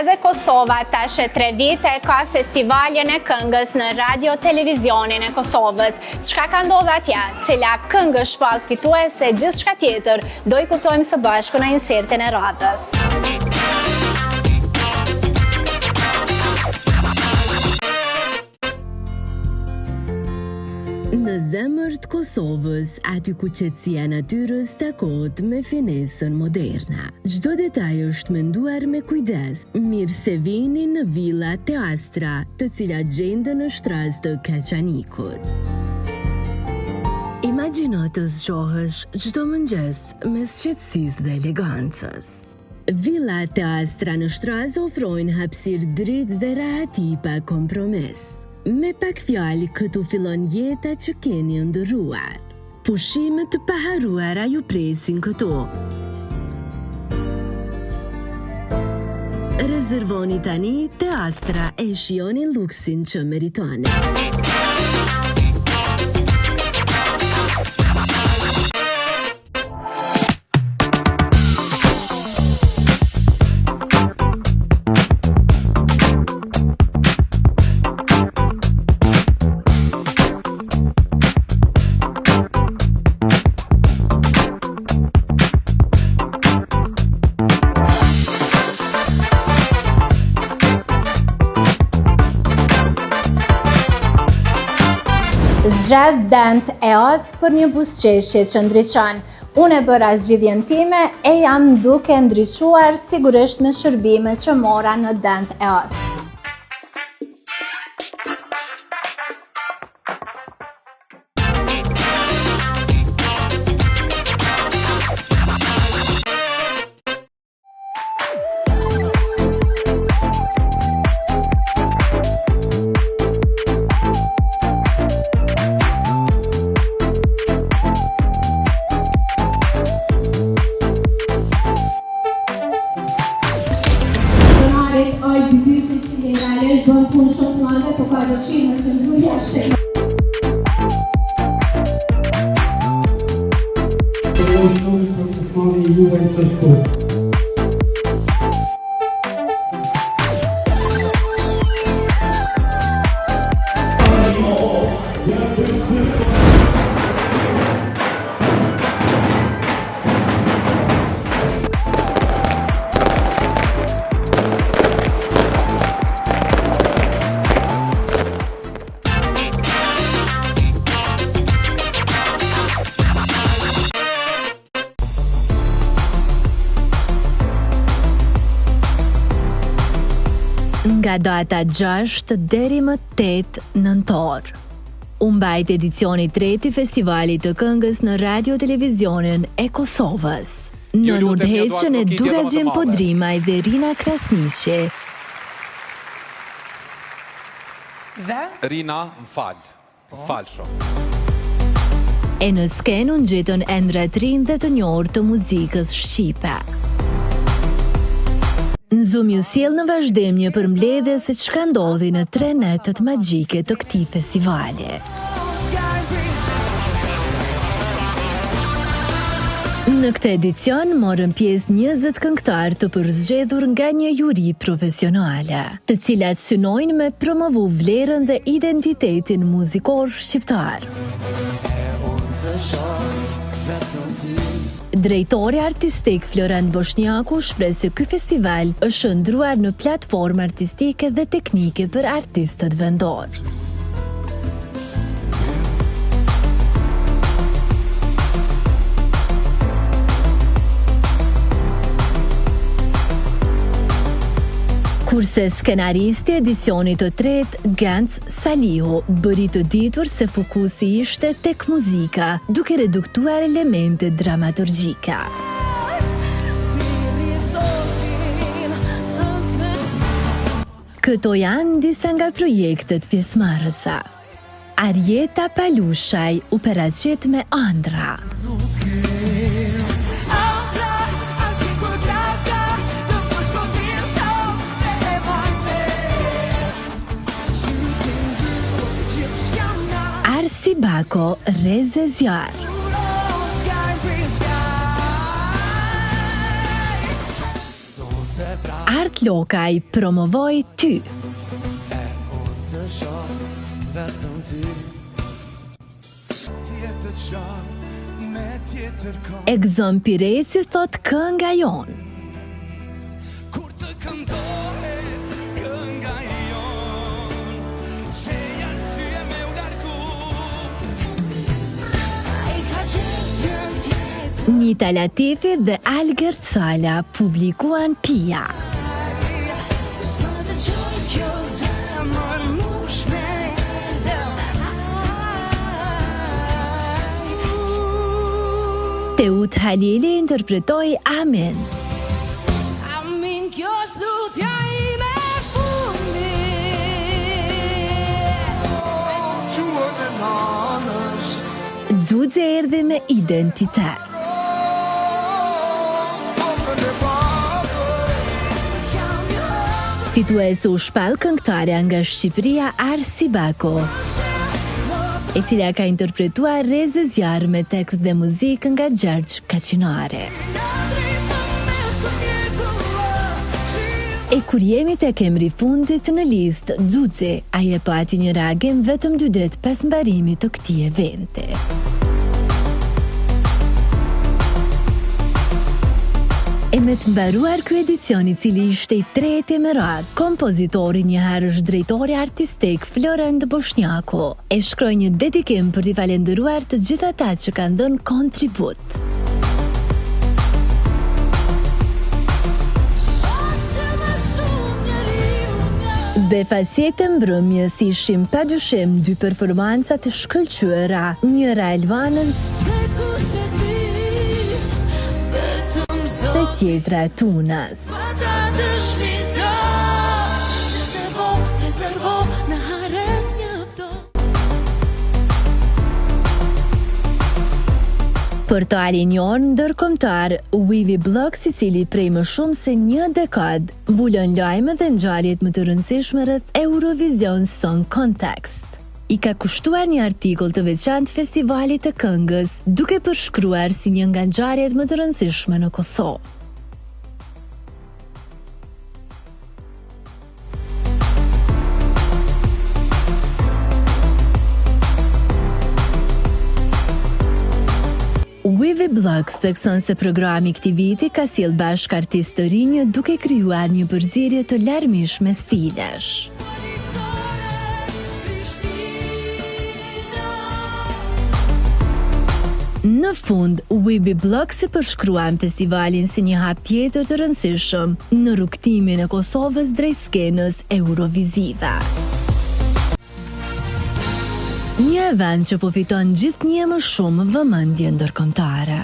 edhe Kosova tash e 3 vite ka festivalin e këngës në radio televizionin e Kosovës. Çka ka ndodhur atje? Cila këngë shpall fituese e gjithçka tjetër? Do i kuptojmë së bashku në insertin e radhës. Në zemër të Kosovës, aty ku qetësia e natyrës takohet me finesën moderne. Çdo detaj është menduar me kujdes, mirë se vini në villa Teastra, të cilat gjenden në shtras të Kaçanikut. Imagjino të zgjohesh çdo mëngjes mes qetësisë dhe elegancës. Villa Teastra në shtras ofrojnë hapësirë dritë dhe rahati pa kompromis. Me pak fjalë, këtu fillon jeta që keni ndërruar. Pushimet të paharuara ju presin këtu. Rezervoni tani Teastra e shijoni luksin që meritoni. Zgjedh Dent EOS për një buzëqeshje që ndriçon. Unë e bëra zgjidhjen time e jam duke ndryshuar sigurisht me shërbimet që mora në Dent EOS. Nga data 6 deri më 8 nëntor. U mbajt edicioni 3 i festivalit të këngës në radio televizionin e Kosovës. Në udhëheqjen e Dugaxhin Podrimaj dhe Rina Krasniqi. Rina, m'fal shumë. E në skenë unë gjetën emra të rinj dhe të njohur të muzikës shqipe. Zoom ju sjell në vazhdim një përmbledhje se çka ndodhi në 3 netët magjike të këtij festivali. Në këtë edicion morën pjesë 20 këngëtarë të përzgjedhur nga një juri profesionale, të cilat synojnë me promovu vlerën dhe identitetin muzikor shqiptar. Drejtori artistik Florent Boshnjaku shpreh se ky festival është shndruar në platformë artistike dhe teknike për artistët vendor. Kurse skenaristi edicionit të 3, Ganc Salihu, bëri të ditur se fokusi ishte tek muzika, duke reduktuar elemente dramaturgjika. Këto janë disa nga projektet pjesëmarrëse. Arjeta Palushaj u paraqet me Andra. Arsi Bako, Reze Zjar. Art Lokaj promovoi ty. O të shoh vetëm ty. Tjetër qarë me tjetër kohë. Egzon Pireci thot kënga jon. Kur të këndohet kënga jon, që arsye me u largu. Ai ka qenë tjetër. Nita Latifi dhe Alger Sala publikuan Pia. Teut Halili interpretoi Amen. Amin, kjo është lutja ime fundi. Xuxe erdhi me identitet. Fituesi u shpall këngëtarja nga Shqipëria Arsi Bako, e cila ka interpretuar Reze Zjarr me tekst dhe muzikë nga Gjergj Kaçinare. E kur jemi tek emri fundit në listë, Xuxe, ai e pati një reagim vetëm 2 ditë pas mbarimit të këtij eventi. E me të mbaruar ky edicion, i cili ishte i treti me radhë, kompozitori njëherë drejtori artistik Florent Boshnjaku e shkroi një dedikim për t'i falendëruar të gjithë ata që kanë dhënë kontribut. Befasjetë mbrëmjes ishim padyshim 2 performanca të shkëlqyera, njëra Elvanës dhe tjetra Tunës. Portali i njohur ndërkombëtar Wivi Blogs, i cili prej më shumë se një dekad mbulon lajme dhe ngjarjet më të rëndësishme rreth Eurovision Song Contest, i ka kushtuar një artikull të veçantë festivalit të këngës, duke përshkruar si një nga ngjarjet më të rëndësishme në Kosovë. Wivi Blogs thekson se programi i këtij viti ka sjell bashkë artistë të rinj duke krijuar një përzierje të larmishme stilesh. Në fund, Wivi Blogs e përshkruan festivalin si një hap tjetër të rëndësishëm në rrugtimin e Kosovës drejt skenës eurovisive. Një event që po fiton gjithnjë më shumë vëmendje ndërkombëtare.